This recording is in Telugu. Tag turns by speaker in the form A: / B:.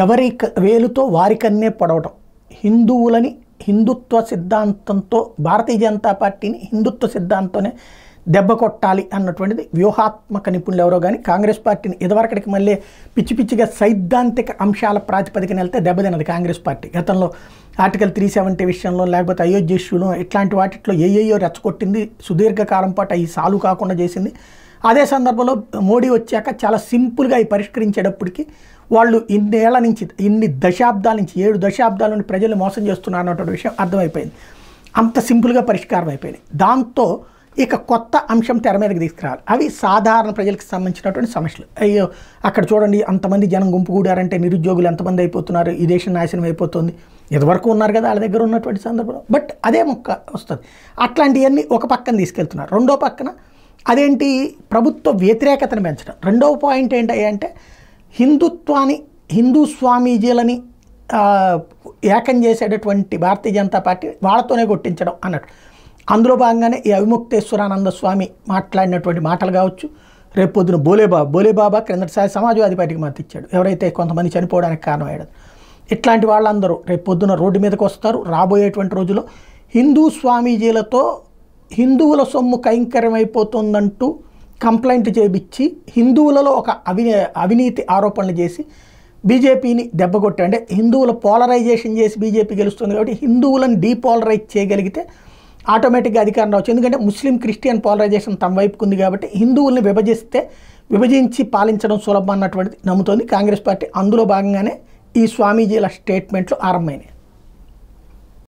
A: ఎవరి వేలుతో వారికన్నే పొడవటం, హిందువులని హిందుత్వ సిద్ధాంతంతో భారతీయ జనతా పార్టీని హిందుత్వ సిద్ధాంతంతోనే దెబ్బ కొట్టాలి అన్నటువంటిది వ్యూహాత్మక నిపుణులు ఎవరో కానీ కాంగ్రెస్ పార్టీని ఇదివరకటికి మళ్ళీ పిచ్చి పిచ్చిగా సైద్ధాంతిక అంశాల ప్రాతిపదికన వెళ్తే దెబ్బతినది కాంగ్రెస్ పార్టీ. గతంలో ఆర్టికల్ 370 విషయంలో లేకపోతే అయోధ్య ఇష్యూలో ఇట్లాంటి వాటిలో ఏయో రెచ్చగొట్టింది, సుదీర్ఘకాలం పాటు అవి సాల్వ్ కాకుండా చేసింది. అదే సందర్భంలో మోడీ వచ్చాక చాలా సింపుల్గా అవి పరిష్కరించేటప్పటికి వాళ్ళు ఇన్నేళ్ల నుంచి ఇన్ని దశాబ్దాల నుంచి 7 దశాబ్దాల నుండి ప్రజలు మోసం చేస్తున్నారు అన్నటువంటి విషయం అర్థమైపోయింది. అంత సింపుల్గా పరిష్కారం అయిపోయింది. దాంతో ఇక కొత్త అంశం తెర మీదకి తీసుకురావాలి. అవి సాధారణ ప్రజలకు సంబంధించినటువంటి సమస్యలు. అయ్యో అక్కడ చూడండి అంతమంది జనం గుంపు కూడారంటే నిరుద్యోగులు ఎంతమంది అయిపోతున్నారు, ఈ దేశం నాశనం అయిపోతుంది. ఇదివరకు ఉన్నారు కదా వాళ్ళ దగ్గర ఉన్నటువంటి సందర్భంలో, బట్ అదే మొక్క వస్తుంది. అట్లాంటివన్నీ ఒక పక్కన తీసుకెళ్తున్నారు. రెండో పక్కన అదేంటి ప్రభుత్వ వ్యతిరేకతను పెంచడం. రెండవ పాయింట్ ఏంటి అంటే హిందుత్వాన్ని హిందూ స్వామీజీలని ఏకం చేసేటటువంటి భారతీయ జనతా పార్టీ వాళ్ళతోనే కొట్టించడం అన్నట్టు. అందులో భాగంగానే ఈ అవిముక్తేశ్వరానంద స్వామి మాట్లాడినటువంటి మాటలు కావచ్చు, రేపు పొద్దున బోలేబాబా క్రిందటిసారి సమాజ్వాదీ పార్టీకి మద్దతు ఇచ్చాడు, ఎవరైతే కొంతమంది చనిపోవడానికి కారణమయ్యాడు. ఇట్లాంటి వాళ్ళందరూ రేపు పొద్దున రోడ్డు మీదకి వస్తారు. రాబోయేటువంటి రోజుల్లో హిందూ స్వామీజీలతో హిందువుల సొమ్ము కైంకర్యం అయిపోతుందంటూ కంప్లైంట్ చేయించి హిందువులలో ఒక అవినీతి ఆరోపణలు చేసి బీజేపీని దెబ్బకొట్టి, అంటే హిందువుల పోలరైజేషన్ చేసి బీజేపీ గెలుస్తుంది కాబట్టి హిందువులను డీపోలరైజ్ చేయగలిగితే ఆటోమేటిక్గా అధికారం రావచ్చు. ఎందుకంటే ముస్లిం క్రిస్టియన్ పోలరైజేషన్ తమ వైపుకు ఉంది కాబట్టి హిందువుల్ని విభజించి పాలించడం సులభం అన్నటువంటిది నమ్ముతోంది కాంగ్రెస్ పార్టీ. అందులో భాగంగానే ఈ స్వామీజీల స్టేట్మెంట్లు ఆరంభమైనాయి.